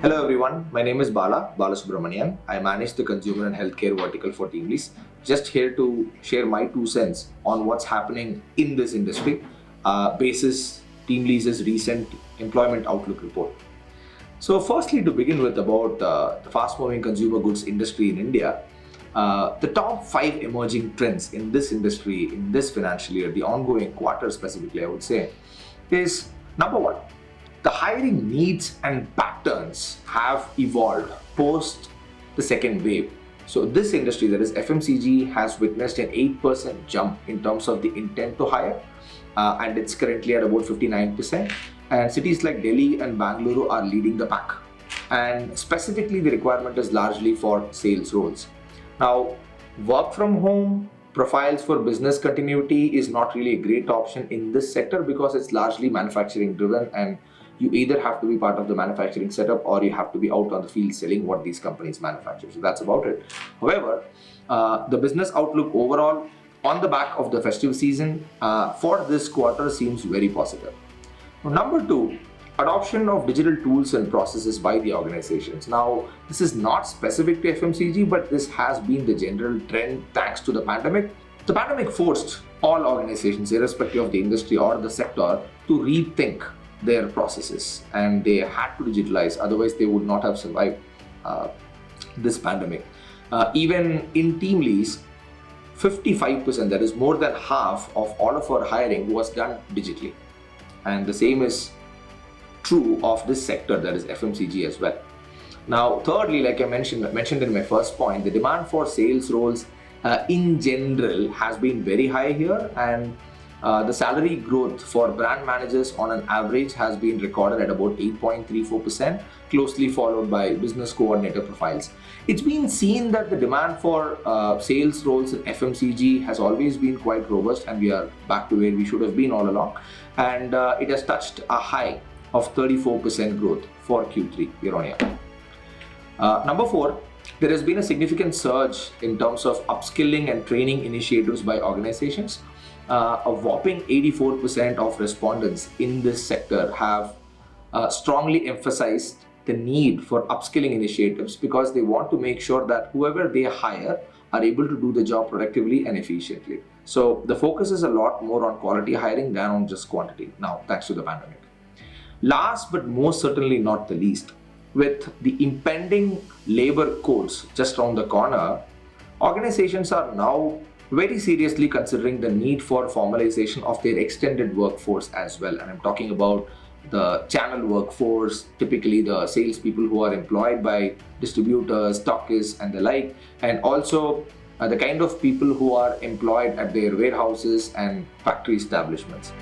Hello everyone, my name is Balasubramanian. I manage the consumer and healthcare vertical for TeamLease. Just here to share my 2 cents on what's happening in this industry basis TeamLease's recent employment outlook report. So firstly, to begin with about the fast-moving consumer goods industry in India, the top 5 emerging trends in this industry in this financial year, the ongoing quarter specifically, I would say, is number 1. The hiring needs and patterns have evolved post the second wave. So this industry, that is FMCG, has witnessed an 8% jump in terms of the intent to hire, and it's currently at about 59%. And cities like Delhi and Bangalore are leading the pack. And specifically, the requirement is largely for sales roles. Now, work from home profiles for business continuity is not really a great option in this sector because it's largely manufacturing driven, and you either have to be part of the manufacturing setup or you have to be out on the field selling what these companies manufacture. So that's about it. However, the business outlook overall on the back of the festive season for this quarter seems very positive. Now, number 2, adoption of digital tools and processes by the organizations. Now, this is not specific to FMCG, but this has been the general trend thanks to the pandemic. The pandemic forced all organizations, irrespective of the industry or the sector, to rethink their processes, and they had to digitalize, otherwise they would not have survived this pandemic. Even in TeamLease, 55%, that is more than half of all of our hiring, was done digitally, and the same is true of this sector, that is FMCG as well. Now thirdly, like I mentioned in my first point, the demand for sales roles in general has been very high here, and the salary growth for brand managers on an average has been recorded at about 8.34%, closely followed by business coordinator profiles. It's been seen that the demand for sales roles in FMCG has always been quite robust, and we are back to where we should have been all along. And it has touched a high of 34% growth for Q3 year on year. Number 4, there has been a significant surge in terms of upskilling and training initiatives by organizations. A whopping 84% of respondents in this sector have strongly emphasized the need for upskilling initiatives because they want to make sure that whoever they hire are able to do the job productively and efficiently. So the focus is a lot more on quality hiring than on just quantity now, thanks to the pandemic. Last but most certainly not the least, with the impending labor codes just around the corner, organizations are now very seriously considering the need for formalization of their extended workforce as well. And I'm talking about the channel workforce, typically the salespeople who are employed by distributors, stockists, and the like, and also the kind of people who are employed at their warehouses and factory establishments.